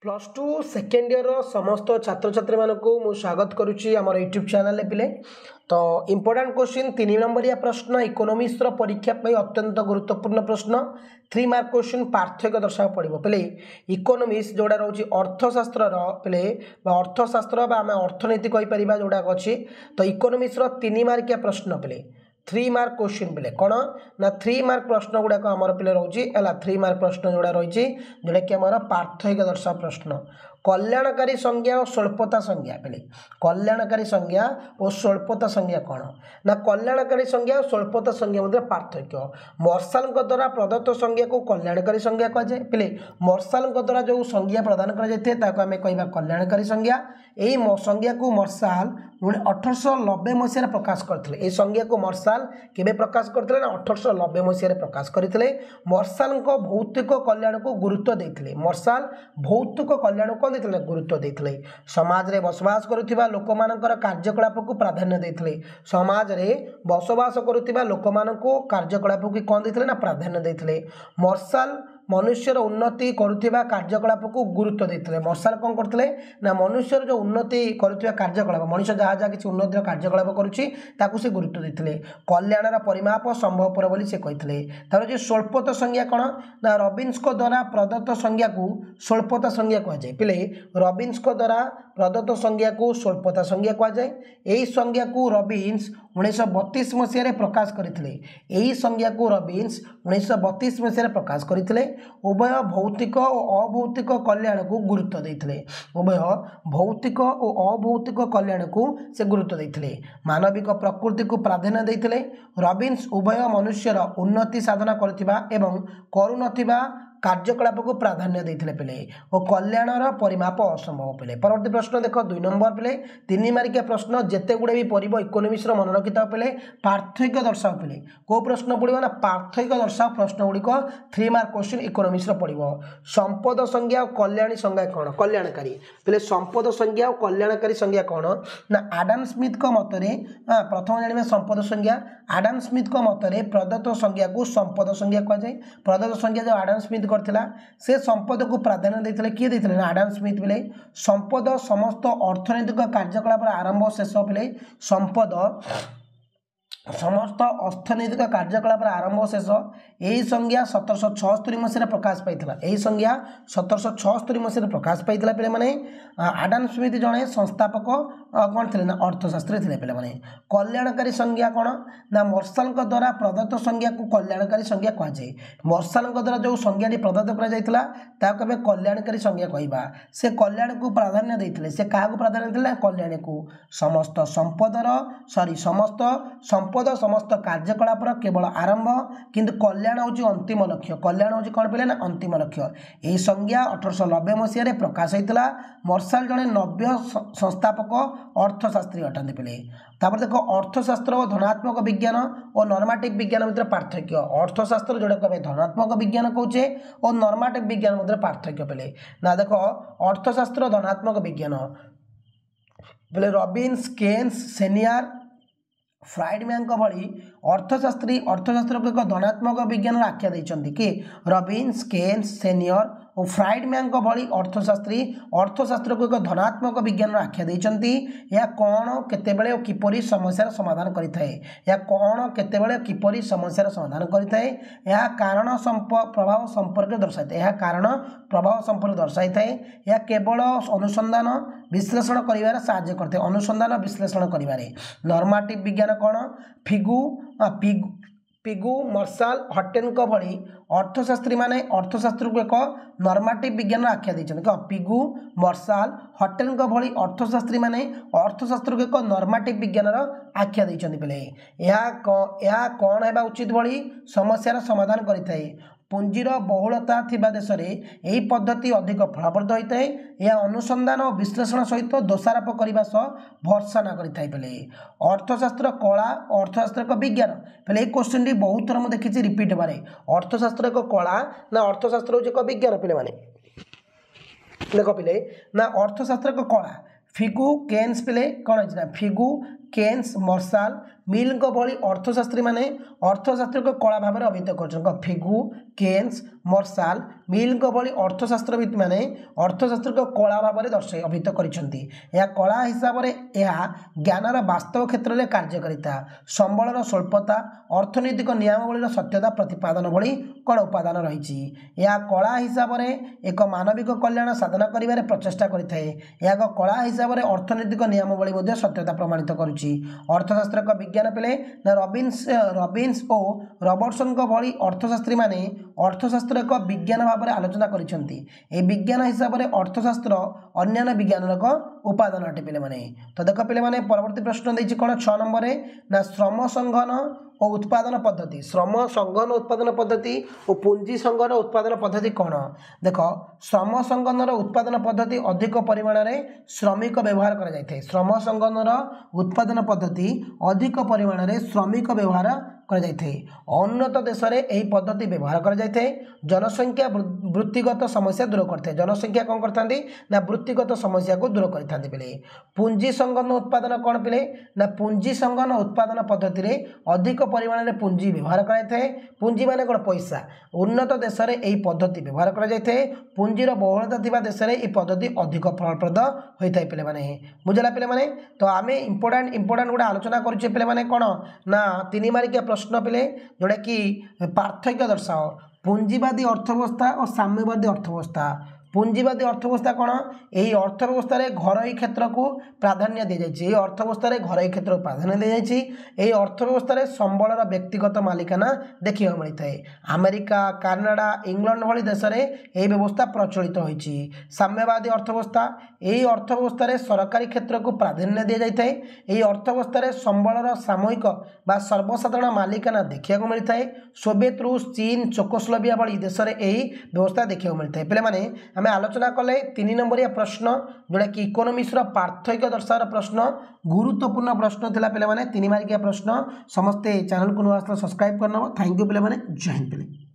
Plus two second year समस्त छात्र छात्री मानू मु स्वागत करुच्ची आम यूट्यूब चैनल पे। तो इंपोर्टाट क्वेश्चन 3 नंबरिया प्रश्न इकोनोमिक्स परीक्षा अत्यंत गुरुत्वपूर्ण प्रश्न 3 मार्क क्वेश्चन पार्थक्य दर्शा पड़ो पे इकोनोमिक्स जोड़ा रोचे अर्थशास्त्र पे अर्थशास्त्र आम अर्थनीति कहीपर जोड़ा अच्छी। तो इकोनोमिक्स 3 मार्किया प्रश्न पे 3 मार्क क्वेश्चन पे कौन ना 3 मार्क प्रश्न गुड़ाक आमर पे रोचे 3 मार्क प्रश्न जोड़ा रही जोटा कि आम पार्थक्य दर्शा प्रश्न कल्याणकारी संज्ञा और स्वल्पता संज्ञा पे कल्याणकारी संज्ञा और स्वल्पता संज्ञा कौन ना कल्याणकारी संज्ञा और स्वल्पता संज्ञा मध्य पार्थक्य मर्शाल द्वारा प्रदत्त संज्ञा को कल्याणकारी संज्ञा कहुए पे मर्शाल द्वारा जो संज्ञा प्रदान करें कह कल्याणकारी संज्ञा यही संज्ञा को मर्शाल 1890 मसीह प्रकाश करते संज्ञा को मर्शाल केवे प्रकाश करते 1890 मसीह प्रकाश करते मर्शाल भौतिक कल्याण को गुरुत्व देते मर्शाल भौतिक कल्याण को गुरुत्व देते समाज रे बसवास करुवा लोक मानकर कार्यकलाप को प्राधान्य देते समाज रे बसवास करुवा लोक मानक कार्यकलाप को कौन देते ना प्राधान्य देते मर्शाल मनुष्यर उन्नति करुवा कार्यकलाप को गुरुत्व देते मर्शाल कौन करते ना मनुष्यर जो उन्नति करुवा कार्यकलाप मनुष्य जहाँ जहाँ किसी उन्नतिर कार्यकलाप करुँचे गुरुत्व देते कल्याणर परिमाप संभवपर बोली से कहते जो स्वल्पता संज्ञा कौन ना रॉबिन्स द्वारा प्रदत्त संज्ञा को स्वल्पता संज्ञा कहुए पे रॉबिन्स द्वारा प्रदत्त संज्ञा को स्वल्पता संज्ञा कहुए यही संज्ञा को रॉबिन्स 1932 मसीह प्रकाश करते यही संज्ञा को रॉबिन्स 1932 मसीह प्रकाश करते उभय भौतिक और अभौतिक कल्याण को गुरुत्व देते उभय भौतिक और अभौतिक कल्याण को से गुरुत्व देते मानविक प्रकृति को प्राधान्य देते रॉबिन्स उभय मनुष्यर उन्नति साधना करुनथिबा कार्यकलाप को प्राधान्य देते पे और कल्याणर परिमाप असंभव पे परवर्ती प्रश्न देख 2 नंबर पे 3 मार्किया प्रश्न जिते गुड़े भी पड़ो इकोनोमिक्स मन रखि पे पार्थक्य दर्शाओ पे कौ प्रश्न पड़ो ना पार्थक्य दर्शाओ प्रश्न गुड़िक 3 मार्क क्वेश्चन इकोनोमिक्स पड़ो संपद संज्ञा और कल्याणी संज्ञा कौन कल्याणकारी पे संपद संज्ञा और कल्याणकारी संज्ञा कौन ना आडम स्मिथ मतरे प्रथम जाना संपद संज्ञा आडम स्मिथ मतरे प्रदत्त संज्ञा को संपद संज्ञा कहुए प्रदत्त संज्ञा जो आडम स्मिथ करथिला से संपद को प्राधान्य देथिले किए देथिले ना आडम स्मिथ बेले संपद समस्त अर्थनैतिक कार्यकलाप आरंभ शेष बेले संपद समस्त अर्थनैतिक कार्यकलाप आरंभ शेष यही संज्ञा 1776 मसीह प्रकाश पाइला यही संज्ञा 1776 मसीह प्रकाश पाइला पे माने आडम स्मिथ जड़े संस्थापक कौन थे ना अर्थशास्त्री थे पे माने कल्याणकारी संज्ञा कौन ना मर्शाल द्वारा प्रदत्त संज्ञा को कल्याणकारी संज्ञा कहुए मर्शाल द्वारा जो संज्ञा प्रदत्त कर कल्याणकारी संज्ञा कहवा से कल्याण को प्राधान्य देते से क्या प्राधान्य देते कल्याण को समस्त संपदर समस्त संपद समस्त कार्यकलाप केवल आरंभ किंतु कल्याण हूँ अंतिम लक्ष्य कल्याण हूँ कौन पे ना अंतिम लक्ष्य यही संज्ञा 1890 मसीह प्रकाश होता मर्शाल जड़े नव्य संस्थापक अर्थशास्त्री अटंती पे तापर देख अर्थशास्त्र और धनात्मक विज्ञान और नॉर्मेटिव विज्ञान मध्य पार्थक्य अर्थशास्त्र जोड़ा कह धनात्मक विज्ञान कहे और नॉर्मेटिव विज्ञान मध्य पार्थक्य पे ना देख अर्थशास्त्र धनात्मक विज्ञान बोले रॉबिन्स केन्स सेनियर फ्राइडमैन भली अर्थशास्त्री अर्थशास्त्र को एक धनात्मक विज्ञान आख्या देते कि रॉबिन्स केन्स सेनियर और फ्राइडमैन भली अर्थशास्त्री अर्थशास्त्र को एक धनात्मक विज्ञान आख्या देते या कौन केतेबेले किपरि समस्यार समाधान करें कौन केतेबेले किपरि समस्यार समाधान करें यह कारण प्रभाव संपर्क दर्शाई है कारण प्रभाव संपर्क दर्शाई है केवल अनुसंधान विश्लेषण कर साहाय्य करते अनुसंधान विश्लेषण कर नॉर्मेटिव विज्ञान कौन पिगु मर्शाल हटेन भली अर्थशास्त्री माने अर्थशास्त्र को एक नॉर्मेटिव विज्ञान आख्या देते पिगु मर्शाल हटेन भली अर्थशास्त्री माने अर्थशास्त्र को एक नॉर्मेटिव विज्ञान आख्या देते पे कौन है उचित भली समस्यार समाधान करें पुंजीर बहुलता थिबा देश में यही पद्धति अधिक फलप्रद होता है यह अनुसंधान और विश्लेषण सहित दोषारोप करने सह भर्सा न करें पे अर्थशास्त्र कला अर्थशास्त्र एक विज्ञान पे क्वेश्चन टी बहुत थर मुझे देखी रिपीट बारे अर्थशास्त्र एक कला ना अर्थशास्त्र हूँ एक विज्ञान पे माने देख पे ना अर्थशास्त्र एक कला फिगु केन्स पे कौन है फिगु केन्स मार्शाल मिल भली अर्थशास्त्री माने अर्थशास्त्र को कला भाव में अभिहित कर फिगु केन्स मार्शाल मिल भली अर्थशास्त्रविद माने अर्थशास्त्र को कला भाव में दर्शाई अभिहित कर कला हिसाब से यह ज्ञानर वास्तव क्षेत्र में कार्यकारिता संबलर स्वल्पता अर्थनैतिक नियमावलीर सत्यता प्रतिपादन भली कौन उपादान रही कला हिसाब से एक मानविक कल्याण साधन कर प्रचेषा कर कला हिसाब से अर्थनैतिक नियमावली सत्यता प्रमाणित करुच्ची अर्थशास्त्र एक विज्ञान पिले ना रॉबिन्स और रॉबर्टसन भली अर्थशास्त्री माने अर्थशास्त्र एक विज्ञान भाव में आलोचना करिसेंती ए विज्ञान हिसाब से अर्थशास्त्र अन्य विज्ञान एक उपादान अटे पिले माने तो देख पिले माने परवर्ती प्रश्न देछि कोन 6 नंबर रे ना श्रम संघन और उत्पादन पद्धति श्रम संघन उत्पादन पद्धति और पुंजी संघन उत्पादन पद्धति कौन देख श्रम संघन उत्पादन पद्धति अधिक परिमाण में श्रमिक व्यवहार कर जाए श्रम संघन उत्पादन पद्धति अधिक परिमाण में श्रमिक व्यवहार कर जाए उन्नत देश में यही पद्धति व्यवहार कर जाए जनसंख्या वृत्तिगत समस्या दूर करते जनसंख्या कौन करते ना वृत्तिगत समस्या को दूर करते पिले पुंजी संघन उत्पादन कौन पिले ना पुंजी संघन उत्पादन पद्धति रे अधिक परिमाण में पुंजी व्यवहार कराए पुंजी माने कौन पैसा उन्नत देश में यही पद्धति व्यवहार कर जाए पुंजीर बहुलता थिबा देश में यह पद्धति अधिक फलप्रद होता है पिले माने बुझला पिले माने तो आम इंपोर्टाट गोटे आलोचना करुचे पिले माने कौन ना 3 मार्किया प्रश्न पिले जोटा कि पार्थक्य दर्शाओ पुंजीवादी अर्थव्यवस्था और साम्यवादी अर्थव्यवस्था पुंजीवादी अर्थव्यवस्था कौन यही अर्थव्यवस्था घरोई क्षेत्र को प्राधान्य दी जाए अर्थव्यवस्था घरोई क्षेत्र को प्राधान्य दी जाए अर्थव्यवस्था संबलर व्यक्तिगत मालिकाना देखा मिलता है अमेरिका कानाडा इंग्लैंड भली देश में यह व्यवस्था प्रचलित होती साम्यवादी अर्थव्यवस्था यही अर्थव्यवस्था सरकारी क्षेत्र को प्राधान्य दी जाए यही अर्थव्यवस्था संबलर सामूहिक बा सर्वसाधारण मालिकाना देखा मिलता है सोवियत रूस चीन चेकोस्लोवाकिया भली देश में यही व्यवस्था देखा मिलता है पे आम आलोचना कले 3 नंबरिया प्रश्न जोटा कि इकोनोमिक्स पार्थक्य दर्शार प्रश्न गुरुत्वपूर्ण प्रश्न थिला पे 3 मार्किया प्रश्न समस्ते चैनल को नुआ सब्सक्राइब करना थैंक यू पे जय हिंद पे।